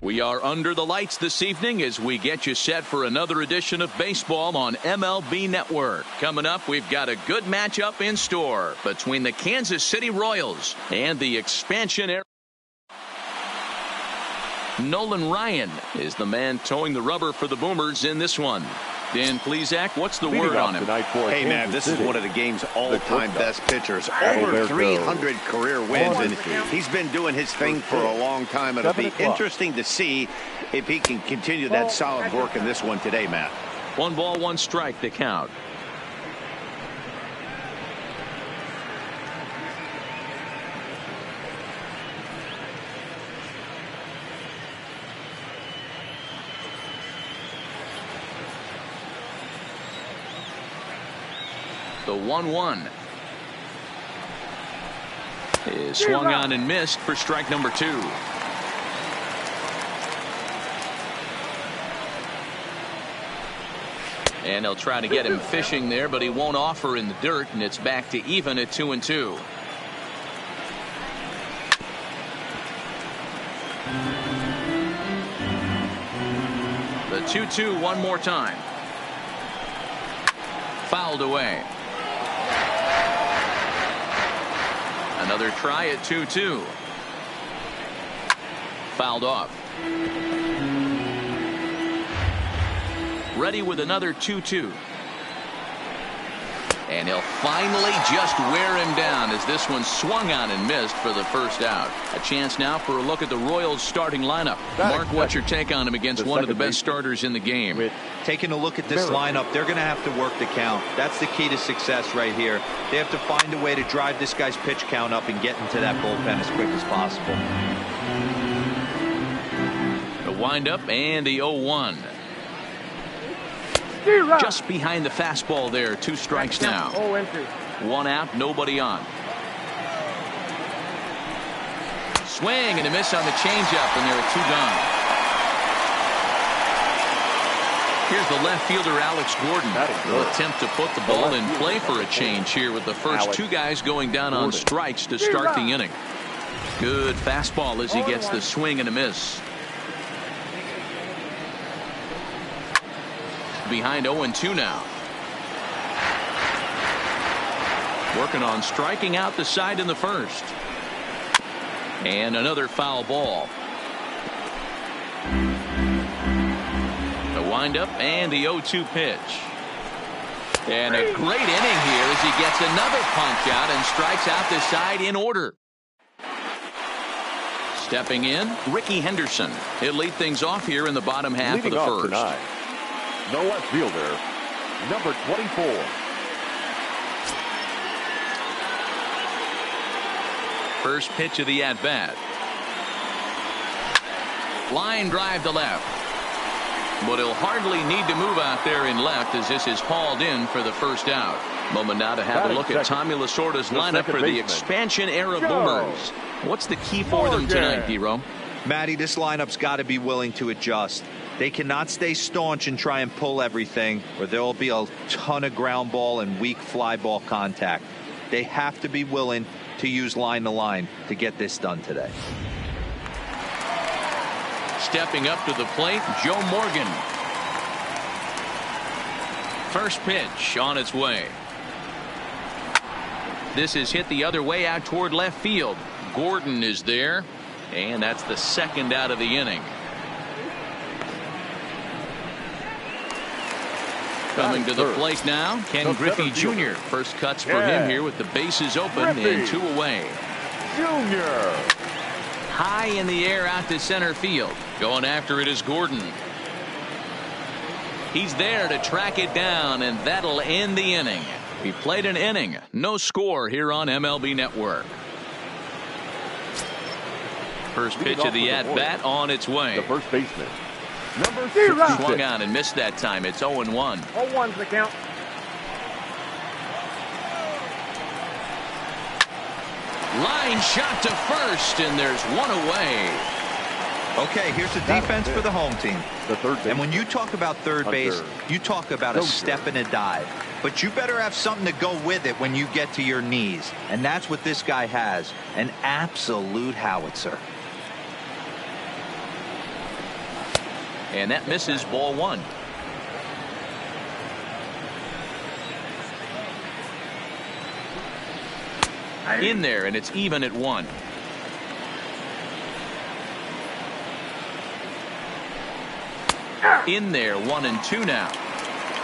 We are under the lights this evening as we get you set for another edition of baseball on MLB Network. Coming up, we've got a good matchup in store between the Kansas City Royals and the expansion era. Nolan Ryan is the man towing the rubber for the Boomers in this one. Dan Plesac, what's the word on him? Hey, man, this is one of the game's all-time best pitchers. Over 300 career wins, and he's been doing his thing for a long time. It'll be interesting to see if he can continue that solid work in this one today, Matt. 1 ball, 1 strike, the count. The 1-1 is swung on and missed for strike number 2. And they'll try to get him fishing there, but he won't offer in the dirt, and it's back to even at 2-2. The 2-2 one more time. Fouled away. Another try at 2-2. Fouled off. Ready with another 2-2. And he'll finally just wear him down as this one swung on and missed for the first out. A chance now for a look at the Royals starting lineup. Mark, what's your take on him against one of the best starters in the game? Taking a look at this lineup, they're going to have to work the count. That's the key to success right here. They have to find a way to drive this guy's pitch count up and get into that bullpen as quick as possible. The windup and the 0-1. Just behind the fastball there. 2 strikes now. 1 out, nobody on. Swing and a miss on the changeup, and there are 2 gone. Here's the left fielder, Alex Gordon. Will attempt to put the ball in play for a change here with the first 2 guys going down on strikes to start the inning. Good fastball as he gets the swing and a miss. Behind 0-2 now. Working on striking out the side in the first. And another foul ball. The windup and the 0-2 pitch. And a great inning here as he gets another punch out and strikes out the side in order. Stepping in, Ricky Henderson. He'll lead things off here in the bottom half of the first. Tonight, the left fielder, number 24. First pitch of the at-bat. Line drive to left. But he'll hardly need to move out there in left as this is hauled in for the first out. Moment now to have a look at Tommy Lasorda's lineup for the expansion era Boomers. What's the key for them tonight, D-Ro? Matty, this lineup's got to be willing to adjust. They cannot stay staunch and try and pull everything, or there will be a ton of ground ball and weak fly ball contact. They have to be willing to use line to line to get this done today. Stepping up to the plate, Joe Morgan. First pitch on its way. This is hit the other way out toward left field. Gordon is there, and that's the second out of the inning. Coming to the plate now, Ken Griffey Jr. First cuts for him here with the bases open and 2 away. Junior. High in the air out to center field. Going after it is Gordon. He's there to track it down, and that'll end the inning. He played an inning. No score here on MLB Network. First pitch of the at-bat on its way. The first baseman, number 66. Swung on and missed that time. It's 0-1. 0-1's the count. Line shot to first, and there's 1 away. Okay, here's the defense for the home team. The third base. And when you talk about third base, you talk about a step and a dive. But you better have something to go with it when you get to your knees. And that's what this guy has. An absolute howitzer. And that misses ball one. In there, and it's even at 1. In there, 1-2 now.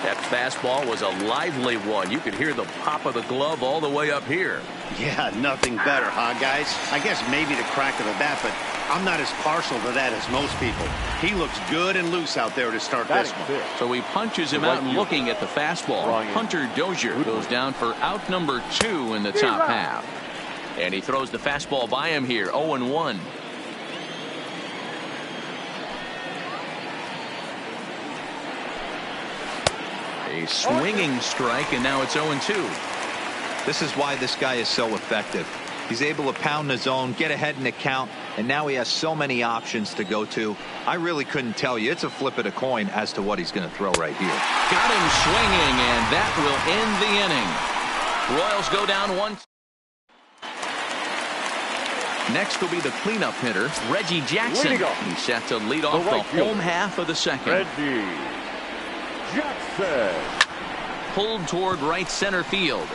That fastball was a lively one. You could hear the pop of the glove all the way up here. Yeah, nothing better, huh, guys? I guess maybe the crack of the bat, but I'm not as partial to that as most people. He looks good and loose out there to start this one. So he punches him out looking at the fastball. Hunter Dozier goes down for out number 2 in the top half. And he throws the fastball by him here, 0-1. A swinging strike, and now it's 0-2. This is why this guy is so effective. He's able to pound the zone, get ahead in the count, and now he has so many options to go to. I really couldn't tell you. It's a flip of the coin as to what he's going to throw right here. Got him swinging, and that will end the inning. Royals go down 1. Next will be the cleanup hitter, Reggie Jackson. He's set to lead off the home half of the second. Reggie Jackson. Pulled toward right center field.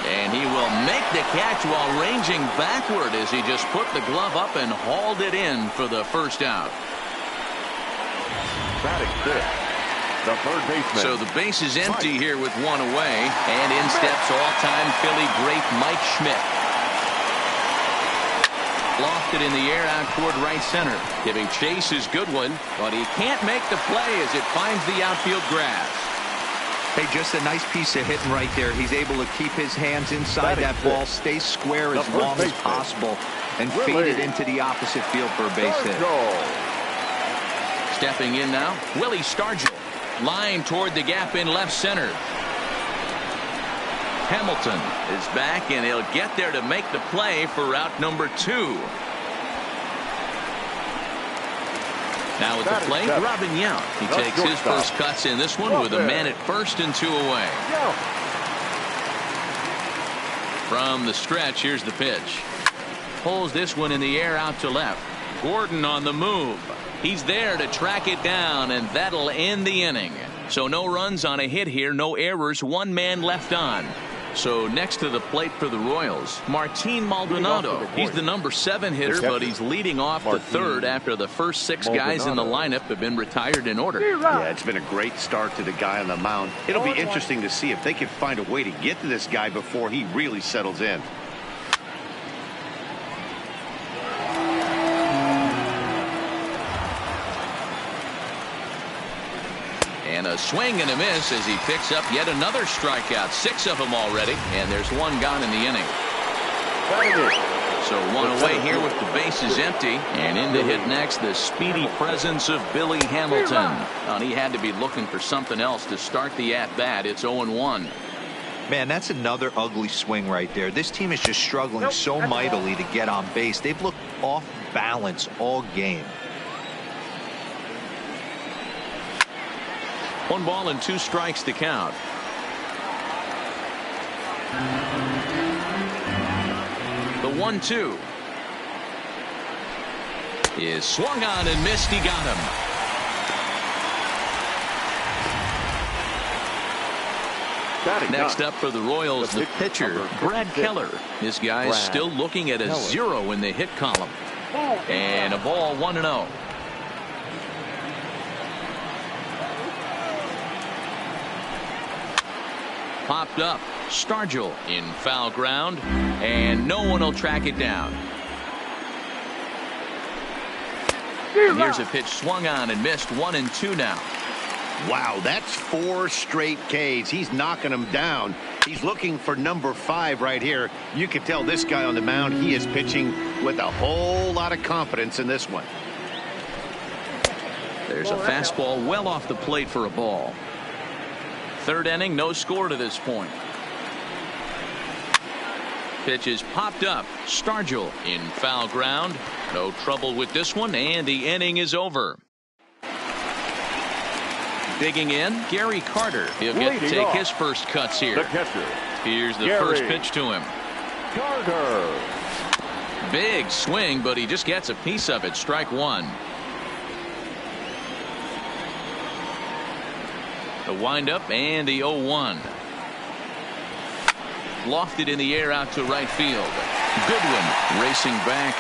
And he will make the catch while ranging backward as he just put the glove up and hauled it in for the first out. Batting fifth, the third baseman. So the base is empty here with 1 away, and in steps all-time Philly great Mike Schmidt. Lofted in the air out toward right center. Giving chase is Goodwin, but he can't make the play as it finds the outfield grass. Hey, just a nice piece of hitting right there. He's able to keep his hands inside that ball, stay square as long as possible, and fade it into the opposite field for a base hit. Stepping in now, Willie Stargell. Line toward the gap in left center. Hamilton is back, and he'll get there to make the play for out number 2. Now at the plate, Robin Yount. He takes his first cuts in this one with a man at first and 2 away. From the stretch, here's the pitch. Pulls this one in the air out to left. Gordon on the move. He's there to track it down, and that'll end the inning. So no runs on a hit here, no errors, 1 man left on. So next to the plate for the Royals, Martin Maldonado. He's the number 7 hitter, but he's leading off the third after the first 6 guys in the lineup have been retired in order. Yeah, it's been a great start to the guy on the mound. It'll be interesting to see if they can find a way to get to this guy before he really settles in. And a swing and a miss as he picks up yet another strikeout. 6 of them already, and there's 1 gone in the inning. So 1 away here with the bases empty, and in to hit next the speedy presence of Billy Hamilton. And he had to be looking for something else to start the at-bat. It's 0-1. Man, that's another ugly swing right there. This team is just struggling so mightily to get on base. They've looked off balance all game. 1 ball and 2 strikes to count. The 1-2 is swung on and missed. He got him. Next up for the Royals, the pitcher, Brad Keller. This guy's still looking at a 0 in the hit column. And a ball, 1-0. Popped up. Stargell in foul ground, and no one will track it down. And here's a pitch swung on and missed. 1-2 now. Wow, that's 4 straight Ks. He's knocking them down. He's looking for number 5 right here. You can tell this guy on the mound, he is pitching with a whole lot of confidence in this one. There's a fastball well off the plate for a ball. 3rd inning, no score to this point. Pitch is popped up. Stargell in foul ground. No trouble with this one, and the inning is over. Digging in, Gary Carter. He'll get to take his first cuts here. The catcher, Here's the Gary first pitch to him. Carter. Big swing, but he just gets a piece of it. Strike one. The windup and the 0-1. Lofted in the air out to right field. Goodwin racing back,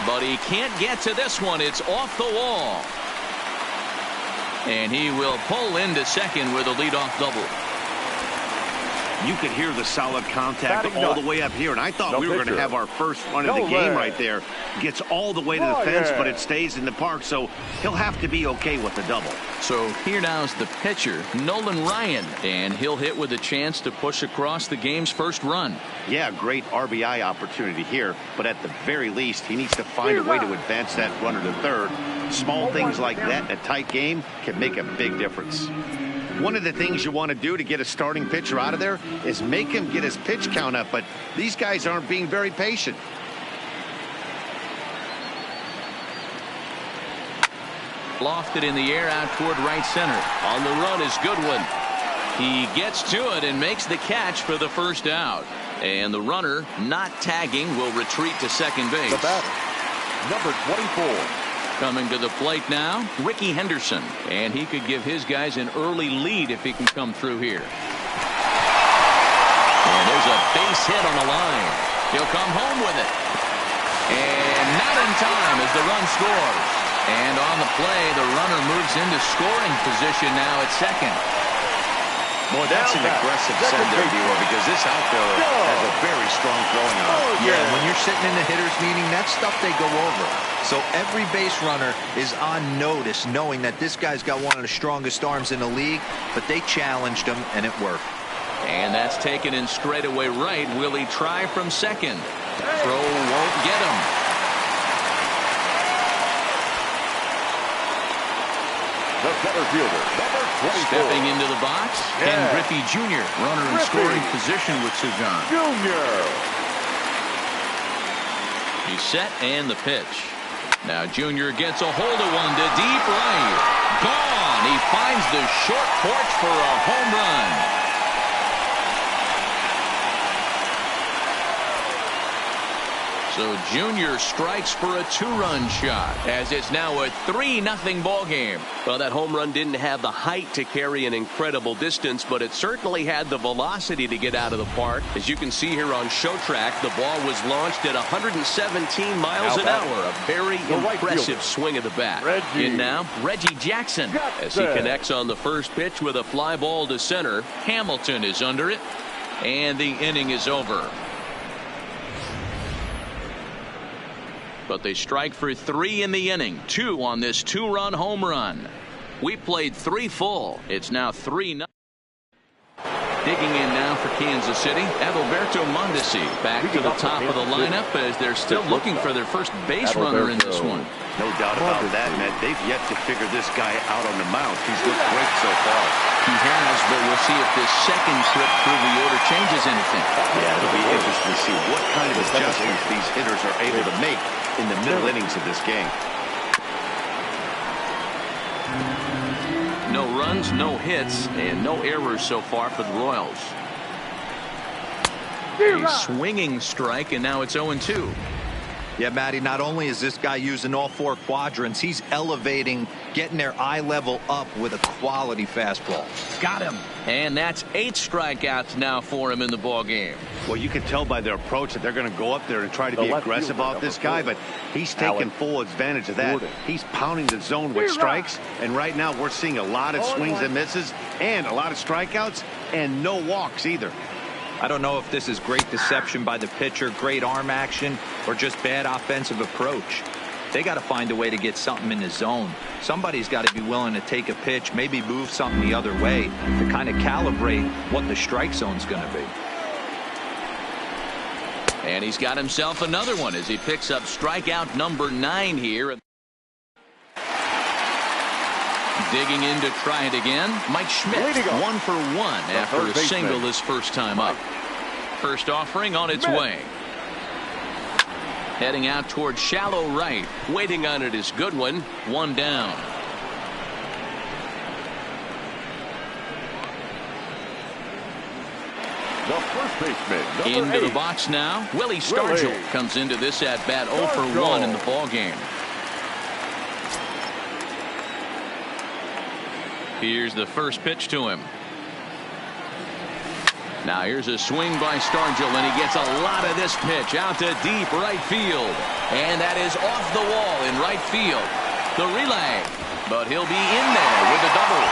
but he can't get to this one. It's off the wall. And he will pull into second with a leadoff double. You could hear the solid contact all the way up here, and I thought we were going to have our first run of the game right there. Gets all the way to the fence, but it stays in the park, so he'll have to be okay with the double. So here now's the pitcher, Nolan Ryan, and he'll hit with a chance to push across the game's first run. Yeah, great RBI opportunity here, but at the very least, he needs to find a way to advance that runner to third. Small things like that in a tight game can make a big difference. One of the things you want to do to get a starting pitcher out of there is make him get his pitch count up, but these guys aren't being very patient. Lofted in the air out toward right center. On the run is Goodwin. He gets to it and makes the catch for the first out. And the runner, not tagging, will retreat to second base. The batter, number 24. Coming to the plate now, Ricky Henderson. And he could give his guys an early lead if he can come through here. And there's a base hit on the line. He'll come home with it. And not in time as the run scores. And on the play, the runner moves into scoring position now at second. Boy, that's an aggressive send there, D-Roy, because this outfielder has a very strong throwing arm. Yeah, when you're sitting in the hitter's meeting, that's stuff they go over. So every base runner is on notice, knowing that this guy's got one of the strongest arms in the league, but they challenged him, and it worked. And that's taken in straightaway right. Will he try from second? Throw won't get him. The center fielder, number 24. Stepping into the box, Ken Griffey Jr., runner in scoring position with Sugan. Junior. He's set and the pitch. Now Junior gets a hold of one to deep right. Gone. He finds the short porch for a home run. So Junior strikes for a two-run shot as it's now a 3-0 ball game. Well, that home run didn't have the height to carry an incredible distance, but it certainly had the velocity to get out of the park. As you can see here on Show Track, the ball was launched at 117 miles an hour. A very impressive swing of the bat. In now, Reggie Jackson as he connects on the first pitch with a fly ball to center. Hamilton is under it, and the inning is over. But they strike for 3 in the inning, 2 on this 2-run home run. We played 3 full. It's now 3-0. Digging in now for Kansas City, Adalberto Mondesi back to the top of the lineup as they're still looking for their first base runner in this one. No doubt about that, Matt. They've yet to figure this guy out on the mound. He's looked great so far. He has, but we'll see if this second trip through the order changes anything. Yeah, it'll be interesting to see what kind of adjustments these hitters are able to make in the middle innings of this game. No runs, no hits, and no errors so far for the Royals. A swinging strike, and now it's 0-2. Yeah, Matty, not only is this guy using all 4 quadrants, he's elevating, getting their eye level up with a quality fastball. Got him. And that's 8 strikeouts now for him in the ball game. Well, you can tell by their approach that they're going to go up there and try to be aggressive off this guy, but he's taking full advantage of that. He's pounding the zone with strikes, and right now we're seeing a lot of swings and misses and a lot of strikeouts and no walks either. I don't know if this is great deception by the pitcher, great arm action, or just bad offensive approach. They got to find a way to get something in the zone. Somebody's got to be willing to take a pitch, maybe move something the other way to kind of calibrate what the strike zone's going to be. And he's got himself another one as he picks up strikeout number 9 here. Digging in to try it again, Mike Schmidt, 1 for 1 after a single his first time up. First offering on its way. Heading out toward shallow right. Waiting on it is Goodwin. 1 down. The first baseman, Into number 8. the box now. Willie Stargell comes into this at bat 0 for 1 in the ball game. Here's the first pitch to him. Now here's a swing by Stargell, and he gets a lot of this pitch out to deep right field. And that is off the wall in right field. The relay, but he'll be in there with the double.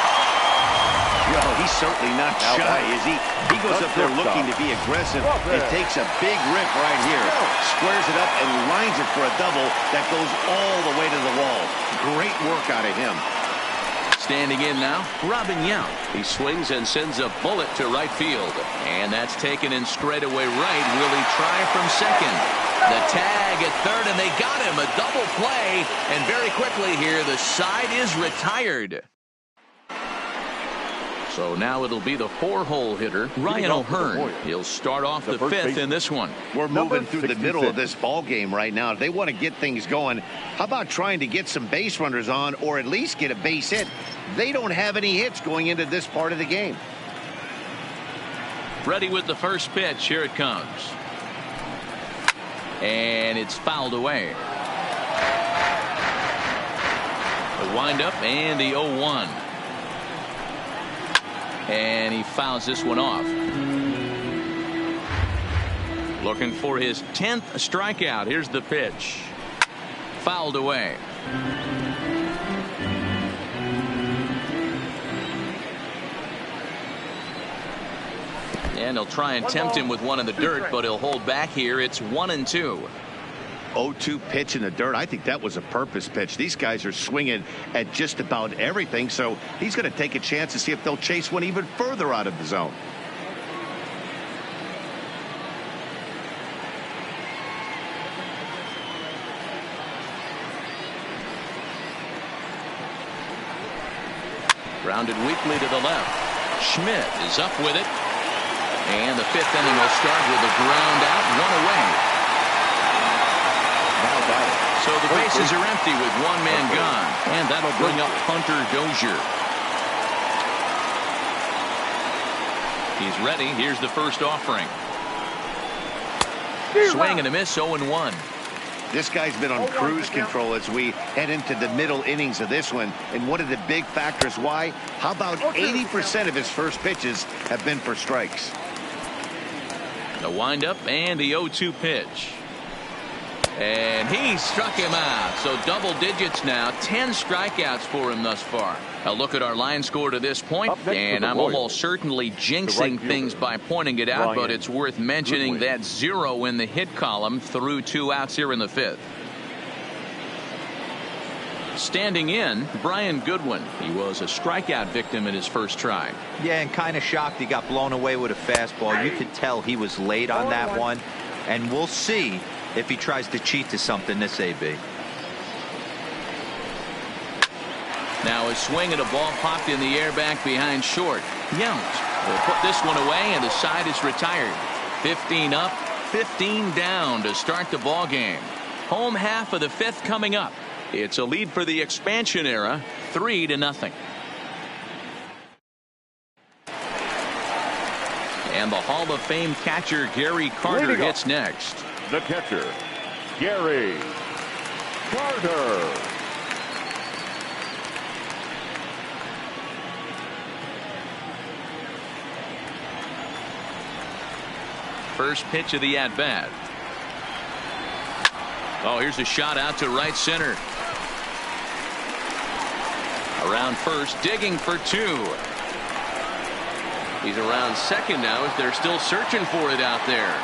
Well, he's certainly not shy, is he? He goes up there looking to be aggressive and takes a big rip right here. Squares it up and lines it for a double that goes all the way to the wall. Great work out of him. Standing in now, Robin Yount. He swings and sends a bullet to right field. And that's taken in straightaway right. Will he try from second? The tag at third, and they got him. A double play. And very quickly here, the side is retired. So now it'll be the 4-hole hitter, Ryan O'Hearn. He'll start off the 5th in this one. We're moving through the middle of this ball game right now. If they want to get things going, how about trying to get some base runners on or at least get a base hit? They don't have any hits going into this part of the game. Ready with the first pitch. Here it comes. And it's fouled away. The windup and the 0-1. And he fouls this one off. Looking for his 10th strikeout. Here's the pitch. Fouled away. And he'll try and tempt him with one in the dirt, but he'll hold back here. It's 1-2. 0-2 pitch in the dirt. I think that was a purpose pitch. These guys are swinging at just about everything, so he's going to take a chance to see if they'll chase one even further out of the zone. Grounded weakly to the left. Schmidt is up with it. And the 5th inning will start with a ground out, 1 away. So the bases are empty with 1 man gone. And that'll bring up Hunter Dozier. He's ready. Here's the first offering. Swing and a miss, 0-1. This guy's been on cruise control as we head into the middle innings of this one. And one of the big factors why, how about 80% of his first pitches have been for strikes? The windup and the 0-2 pitch. And he struck him out. So double digits now. 10 strikeouts for him thus far. A look at our line score to this point, and I'm almost certainly jinxing things by pointing it out, but it's worth mentioning that 0 in the hit column through 2 outs here in the 5th. Standing in, Brian Goodwin. He was a strikeout victim in his first try. Yeah, and kind of shocked he got blown away with a fastball. You could tell he was late on that one, and we'll see if he tries to cheat to something this AB. Now a swing and a ball popped in the air back behind short. Yount will put this one away, and the side is retired. 15 up, 15 down to start the ball game. Home half of the 5th coming up. It's a lead for the expansion era, 3-0. And the Hall of Fame catcher Gary Carter hits next. The catcher, Gary Carter. First pitch of the at-bat. Oh, here's a shot out to right center. Around first, digging for 2. He's around second now as they're still searching for it out there.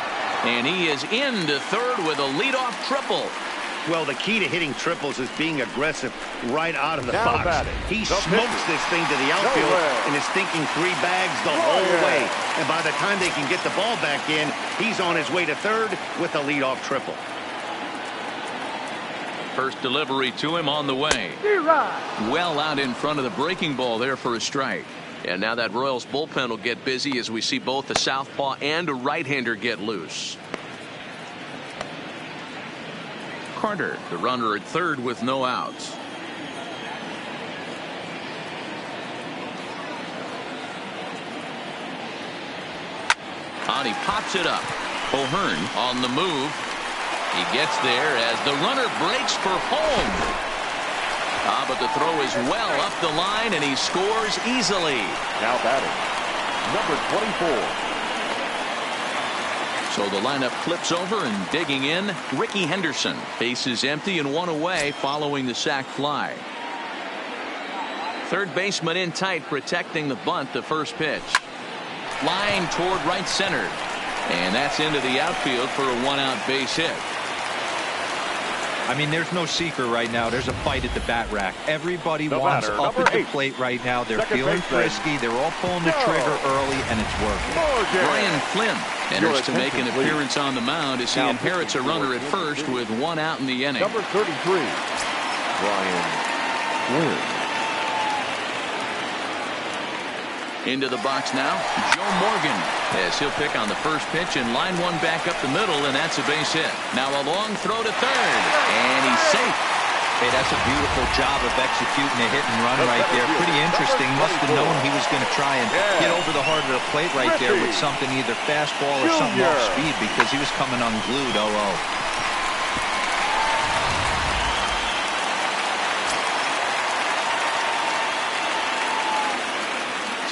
And he is into third with a leadoff triple. Well, the key to hitting triples is being aggressive right out of the box. He smokes this thing to the outfield and is thinking 3 bags the whole way. And by the time they can get the ball back in, he's on his way to third with a leadoff triple. First delivery to him on the way. Well out in front of the breaking ball there for a strike. And now that Royals bullpen will get busy as we see both a southpaw and a right-hander get loose. Carter, the runner at third with no outs. And he pops it up. O'Hearn on the move. He gets there as the runner breaks for home. But the throw is well up the line, and he scores easily. Now batting, number 24. So the lineup flips over, and digging in, Ricky Henderson. Base is empty and one away following the sac fly. Third baseman in tight, protecting the bunt. The first pitch. Line toward right center. And that's into the outfield for a one-out base hit. I mean, there's no secret right now. There's a fight at the bat rack. Everybody wants up at the plate right now. They're feeling frisky. They're all pulling the trigger early, and it's working. Brian Flynn enters to make an appearance on the mound as he inherits a runner at first with one out in the inning. Number 33, Brian Flynn. Into the box now, Joe Morgan, as he'll pick on the first pitch and line one back up the middle, and that's a base hit. Now a long throw to third, and he's safe. Hey, that's a beautiful job of executing a hit and run right there. Pretty interesting. Must have known he was going to try and get over the heart of the plate right there with something, either fastball or something off speed, because he was coming unglued. 0-0.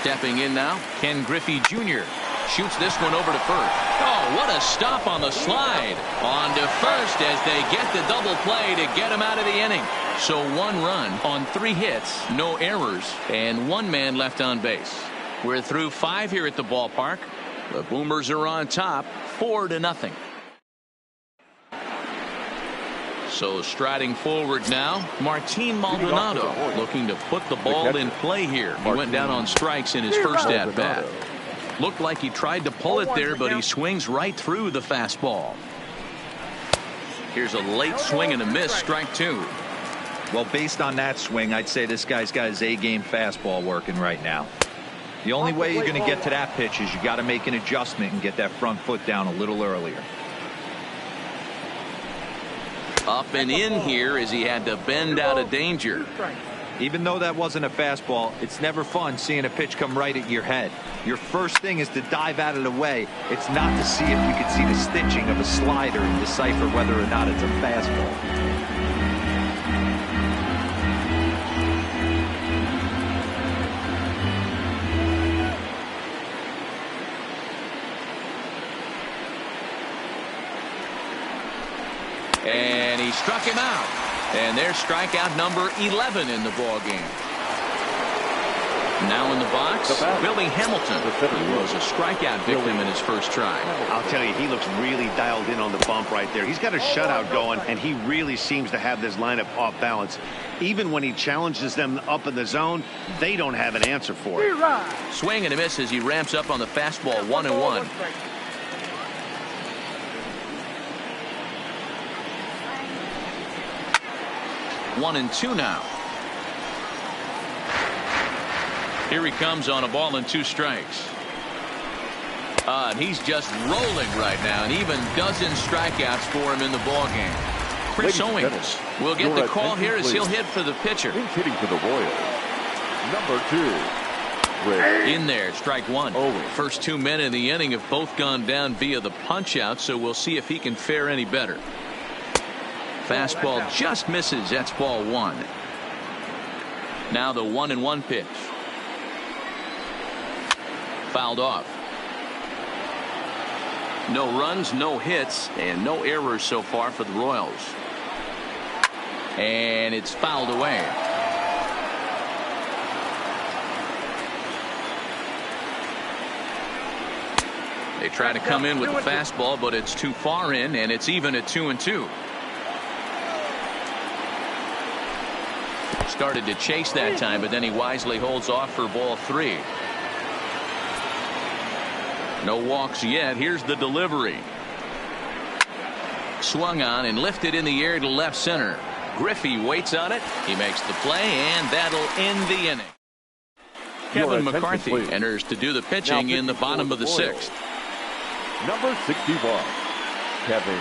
Stepping in now, Ken Griffey Jr. shoots this one over to first. Oh, what a stop on the slide. On to first as they get the double play to get him out of the inning. So one run on 3 hits, no errors, and 1 man left on base. We're through 5 here at the ballpark. The Boomers are on top, 4-0. So striding forward now, Martin Maldonado looking to put the ball in play here. He went down on strikes in his first at-bat. Looked like he tried to pull it there, but he swings right through the fastball. Here's a late swing and a miss, strike 2. Well, based on that swing, I'd say this guy's got his A-game fastball working right now. The only way you're going to get to that pitch is you got to make an adjustment and get that front foot down a little earlier. Up and in here as he had to bend out of danger. Even though that wasn't a fastball, it's never fun seeing a pitch come right at your head. Your first thing is to dive out of the way. It's not to see if you can see the stitching of a slider and decipher whether or not it's a fastball. And he struck him out. And there's strikeout number 11 in the ball game. Now in the box, Billy Hamilton. He was a strikeout victim in his first try. I'll tell you, he looks really dialed in on the bump right there. He's got a shutout going, and he really seems to have this lineup off balance. Even when he challenges them up in the zone, they don't have an answer for it. Swing and a miss as he ramps up on the fastball, 1-1. One and 2 now. Here he comes on a ball and 2 strikes. And he's just rolling right now, and even dozen strikeouts for him in the ball game. Chris Owings will get the call here as he'll hit for the pitcher. He's hitting for the Royals. Number 2. In there, strike 1. First 2 men in the inning have both gone down via the punch out, so we'll see if he can fare any better. Fastball just misses. That's ball 1. Now the 1-1 pitch. Fouled off. No runs, no hits, and no errors so far for the Royals. And it's fouled away. They try to come in with the fastball, but it's too far in, and it's even at 2-2. Started to chase that time, but then he wisely holds off for ball 3. No walks yet. Here's the delivery. Swung on and lifted in the air to left center. Griffey waits on it. He makes the play, and that'll end the inning. Kevin McCarthy enters to do the pitching in the bottom of the 6th. Number 61, Kevin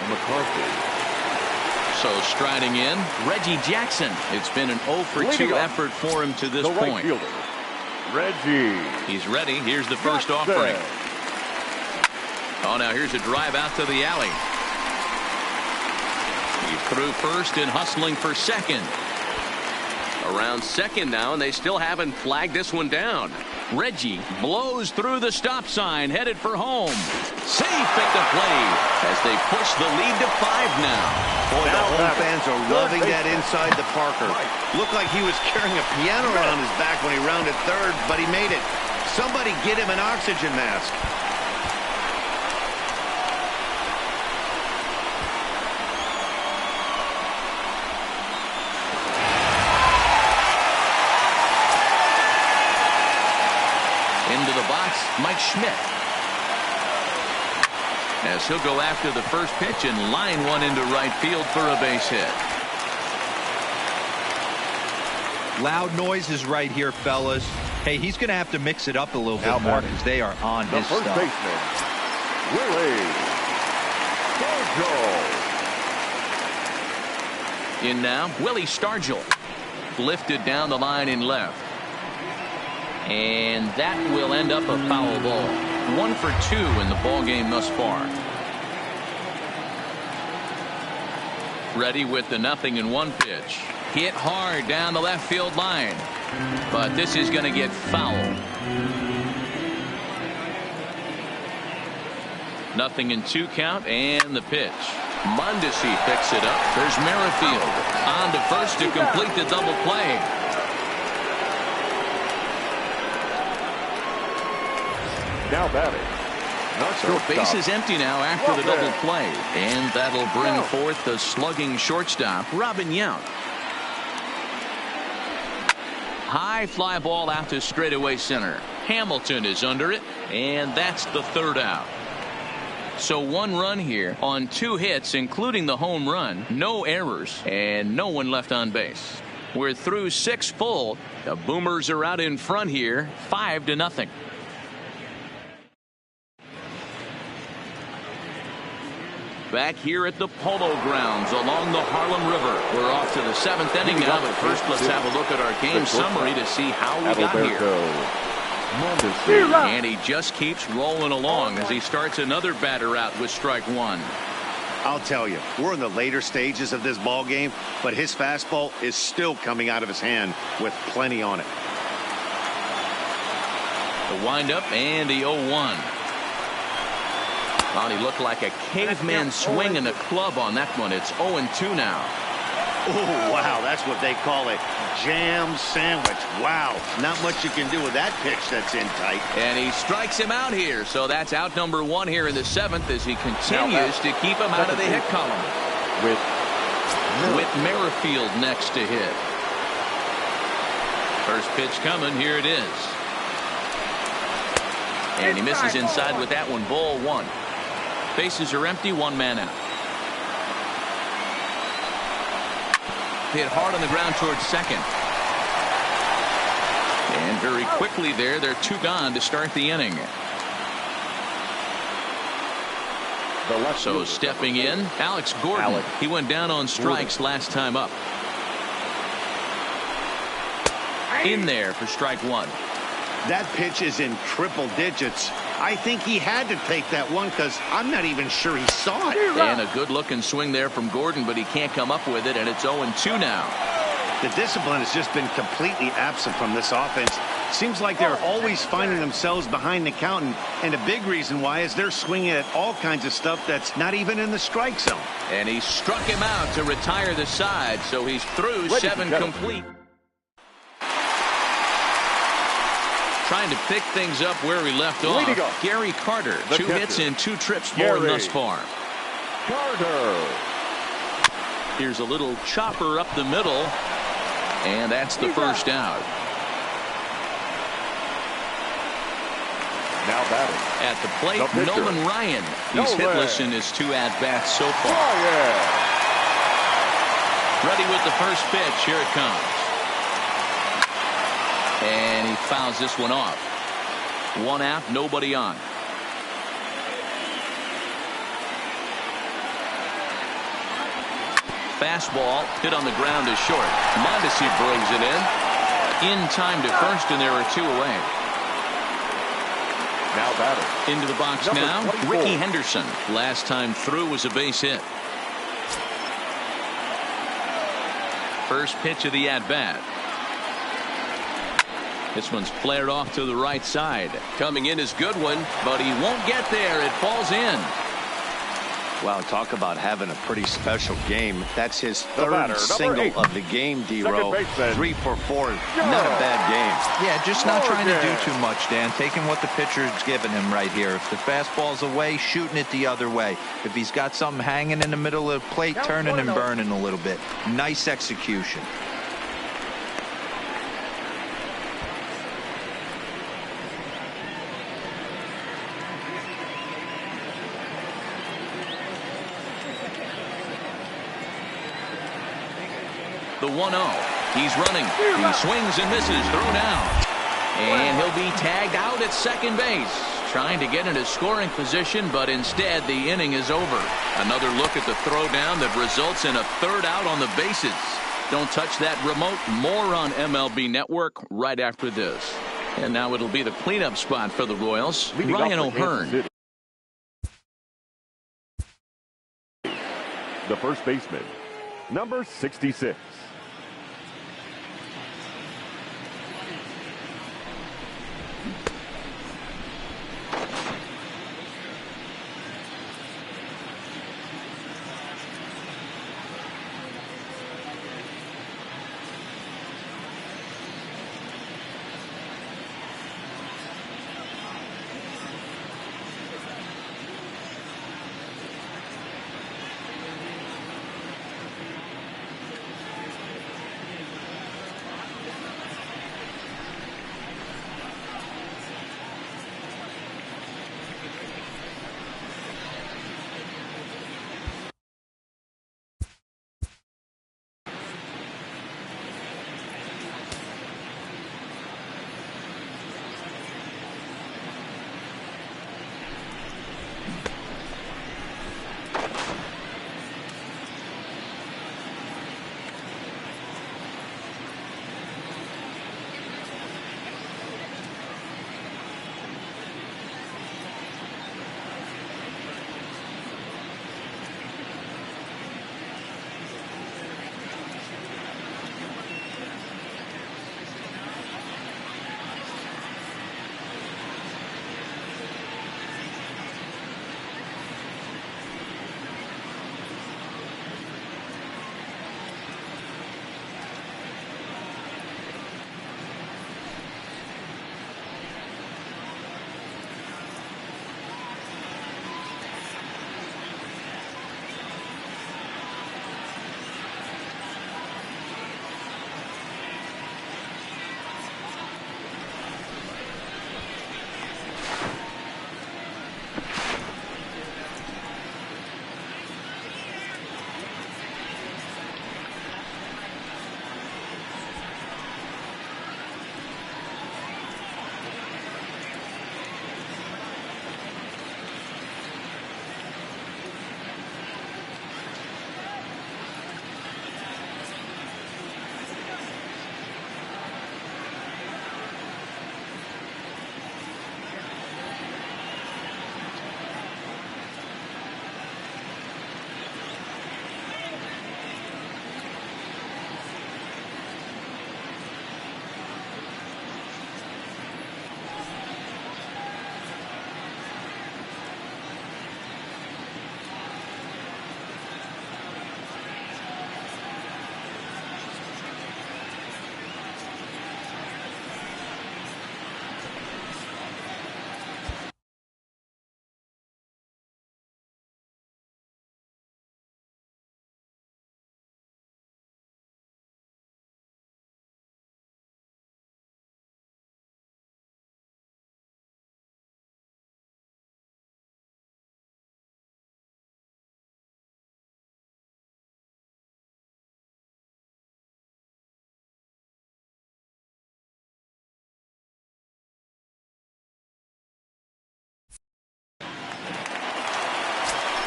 McCarthy. So striding in, Reggie Jackson. It's been an 0-for-2 effort for him to this point. Reggie. He's ready. Here's the first offering. Oh, now here's a drive out to the alley. He threw first and hustling for second. Around second now, and they still haven't flagged this one down. Reggie blows through the stop sign, headed for home. Safe at the plate as they push the lead to 5 now. Boy, the home fans are loving that inside the Parker. Looked like he was carrying a piano around his back when he rounded third, but he made it. Somebody get him an oxygen mask. Into the box, Mike Schmidt. As he'll go after the first pitch and line one into right field for a base hit. Loud noise is right here, fellas. Hey, he's going to have to mix it up a little bit more because they are on his first stuff. baseman, Willie Stargell. In now, Willie Stargell. Lifted down the line in left. And that will end up a foul ball. 1 for 2 in the ball game thus far. Ready with the 0-1 pitch. Hit hard down the left field line. But this is going to get foul. 0-2 count and the pitch. Mondesi picks it up. There's Merrifield on to first to complete the double play. Now batting. So base is empty now after the double play. And that'll bring forth the slugging shortstop, Robin Yount. High fly ball out to straightaway center. Hamilton is under it, and that's the 3rd out. So 1 run here on 2 hits, including the home run. No errors, and no one left on base. We're through 6 full. The Boomers are out in front here, 5-0. Back here at the Polo Grounds along the Harlem River. We're off to the 7th inning now, but first let's have a look at our game summary to see how we got here. And he just keeps rolling along as he starts another batter out with strike 1. I'll tell you, we're in the later stages of this ball game, but his fastball is still coming out of his hand with plenty on it. The windup and the 0-1. Well, he looked like a caveman swinging a club on that one. It's 0-2 now. Oh, wow, that's what they call a jam sandwich. Wow, not much you can do with that pitch that's in tight. And he strikes him out here, so that's out number 1 here in the 7th as he continues to keep him out of the hit column. With Merrifield next to hit. First pitch coming, here it is. And he misses inside with that one, ball 1. Bases are empty, 1 man out. Hit hard on the ground towards second. And very quickly there, they're 2 gone to start the inning. So stepping in, Alex Gordon. He went down on strikes last time up. In there for strike 1. That pitch is in triple digits. I think he had to take that one because I'm not even sure he saw it. And a good looking swing there from Gordon, but he can't come up with it, and it's 0-2 now. The discipline has just been completely absent from this offense. Seems like they're always finding themselves behind the count, and a big reason why is they're swinging at all kinds of stuff that's not even in the strike zone. And he struck him out to retire the side, so he's through 7 complete. Trying to pick things up where he left off. Gary Carter, 2 hits and 2 trips for him thus far. Carter. Here's a little chopper up the middle, and that's the first out. Now batting. At the plate, Nolan Ryan. He's hitless in his 2 at-bats so far. Ready with the first pitch. Here it comes. And he fouls this one off. 1 out, nobody on. Fastball hit on the ground is short. Mondesi brings it in time to first, and there are 2 away. Now batting. Into the box Number now, 24. Ricky Henderson. Last time through was a base hit. First pitch of the at-bat. This one's flared off to the right side. Coming in is good one, but he won't get there. It falls in. Wow, talk about having a pretty special game. That's his The batter, third number single 8. of the game, Second D-Row. baseman. 3 for 4. Not a bad game. Yeah, just not trying to do Morgan. too much, Dan. Taking what the pitcher's giving him right here. If the fastball's away, shooting it the other way. If he's got something hanging in the middle of the plate, turning and burning a little bit. Nice execution. The 1-0. He's running. He swings and misses. Thrown out. And he'll be tagged out at second base. Trying to get into scoring position, but instead the inning is over. Another look at the throwdown that results in a third out on the bases. Don't touch that remote. More on MLB Network right after this. And now it'll be the cleanup spot for the Royals. Leading Ryan off for Kansas O'Hearn. City. The first baseman, number 66.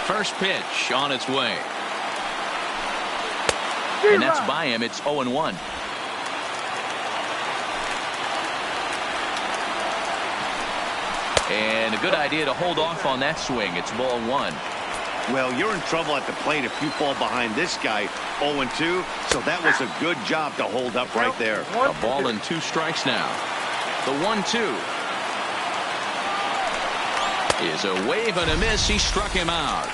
First pitch on its way. And that's by him. It's 0-1. And And a good idea to hold off on that swing. It's ball 1. Well, you're in trouble at the plate if you fall behind this guy 0-2. So that was a good job to hold up right there. A ball and 2 strikes now. The 1-2 is a wave and a miss. He struck him out.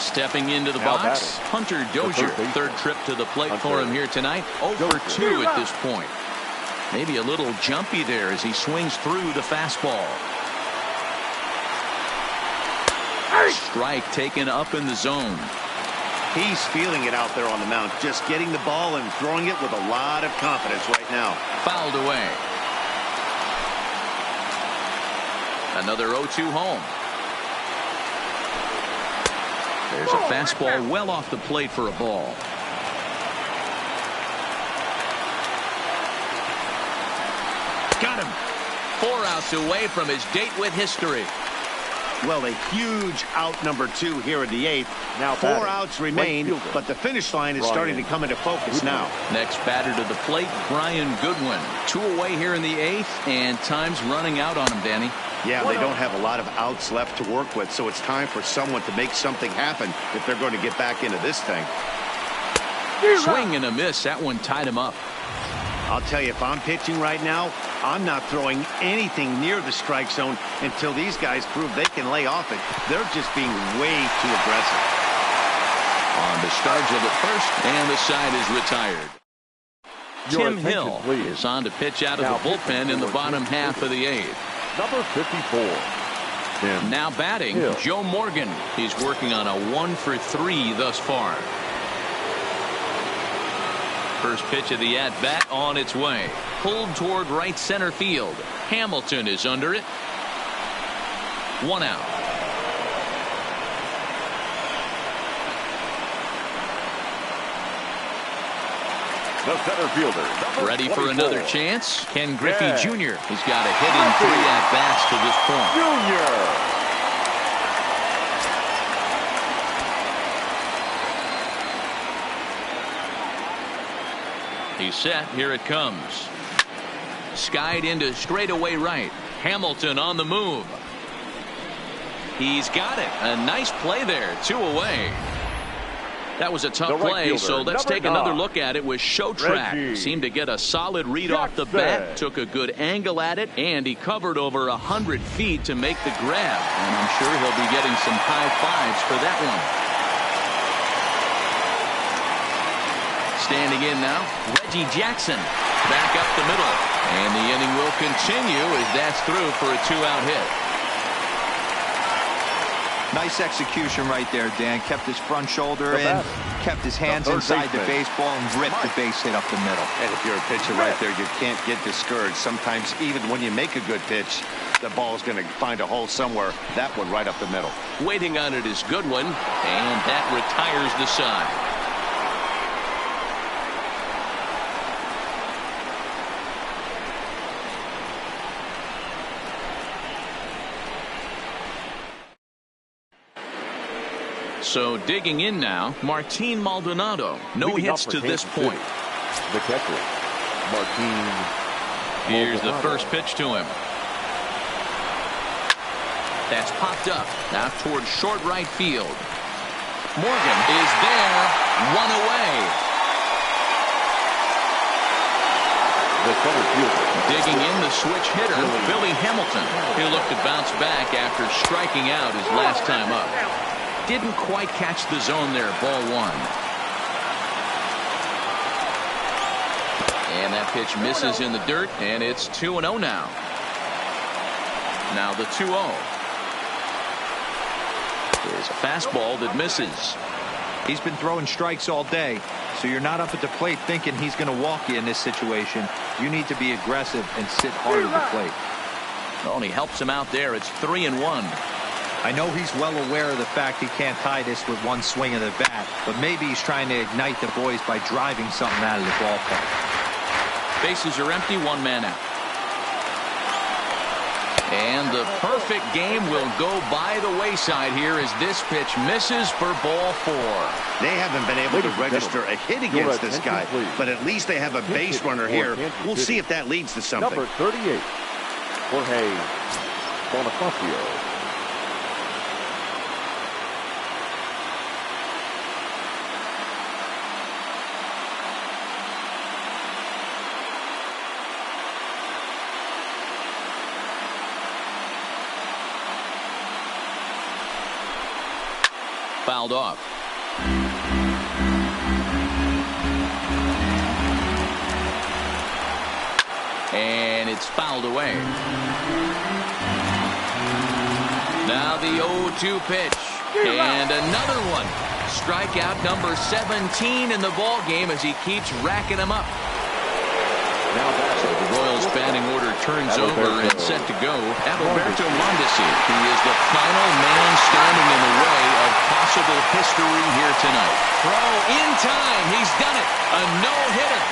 Stepping into the box, Hunter Dozier. Third trip to the plate for him here tonight. 0-2 at this point. Maybe a little jumpy there as he swings through the fastball. Strike taken up in the zone. He's feeling it out there on the mound, just getting the ball and throwing it with a lot of confidence right now. Fouled away. Another 0-2 home. There's a fastball well off the plate for a ball. Got him. 4 outs away from his date with history. Well, a huge out number 2 here in the 8th. Now 4 outs remain, but the finish line is starting to come into focus now. Next batter to the plate, Brian Goodwin. 2 away here in the 8th, and time's running out on him, Danny. Yeah, they don't have a lot of outs left to work with, so it's time for someone to make something happen if they're going to get back into this thing. Swing and a miss. That one tied him up. I'll tell you, if I'm pitching right now, I'm not throwing anything near the strike zone until these guys prove they can lay off it. They're just being way too aggressive. On the Stargell at first, and the side is retired. Tim Hill is on to pitch out of the bullpen in the bottom half of the 8th. Number 54. Now batting, Joe Morgan. He's working on a 1 for 3 thus far. First pitch of the at-bat on its way. Pulled toward right center field. Hamilton is under it. 1 out. The center fielder. Ready for another chance? Ken Griffey Jr. He's got a hit in 3 at-bats to this point. Junior. He's set. Here it comes. Skied into straightaway right. Hamilton on the move. He's got it. A nice play there. 2 away. That was a tough play, so let's take another look at it with Showtrack. Seemed to get a solid read off the bat, took a good angle at it, and he covered over 100 feet to make the grab. And I'm sure he'll be getting some high fives for that one. Standing in now, Reggie Jackson. Back up the middle. And the inning will continue as that's through for a 2-out hit. Nice execution right there, Dan. Kept his front shoulder in, kept his hands inside the baseball, and ripped the base hit up the middle. And if you're a pitcher right there, you can't get discouraged. Sometimes even when you make a good pitch, the ball's going to find a hole somewhere. That one right up the middle. Waiting on it is Goodwin, and that retires the side. So digging in now, Martin Maldonado. No hits to this point. The catcher, Martin. Here's the first pitch to him. That's popped up. Now towards short right field. Morgan is there. 1 away. The center fielder. Digging in, the switch hitter, Billy Hamilton. He'll look to bounce back after striking out his last time up. Didn't quite catch the zone there. Ball 1. And that pitch misses in the dirt, and it's 2-0 now. Now the 2-0. There's a fastball that misses. He's been throwing strikes all day, so you're not up at the plate thinking he's going to walk you in this situation. You need to be aggressive and sit hard at the plate. Well, and he helps him out there. It's 3-1. I know he's well aware of the fact he can't tie this with one swing of the bat, but maybe he's trying to ignite the boys by driving something out of the ballpark. Bases are empty, 1 man out. And the perfect game will go by the wayside here as this pitch misses for ball 4. They haven't been able to register a hit against this guy, but at least they have a base runner here. We'll see if that leads to something. Number 38, Jorge Bonifacio. Fouled off. And it's fouled away. Now the 0-2 pitch. And another one. Strikeout number 17 in the ball game as he keeps racking them up. So the Royals batting order turns over and set to go. Adalberto Mondesi. He is the final man standing in the way of possible history here tonight. Throw in time. He's done it. A no-hitter.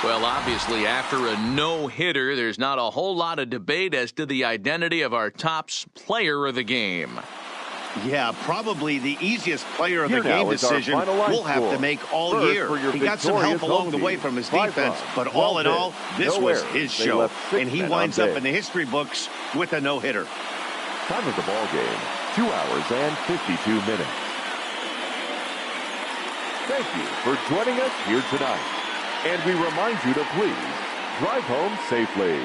Well, obviously, after a no-hitter, there's not a whole lot of debate as to the identity of our top player of the game. Yeah, probably the easiest player of the game decision we'll have to make all year. He got some help along the way from his defense, but all in all, this was his show. And he winds up in the history books with a no-hitter. Time of the ball game, 2 hours and 52 minutes. Thank you for joining us here tonight. And we remind you to please drive home safely.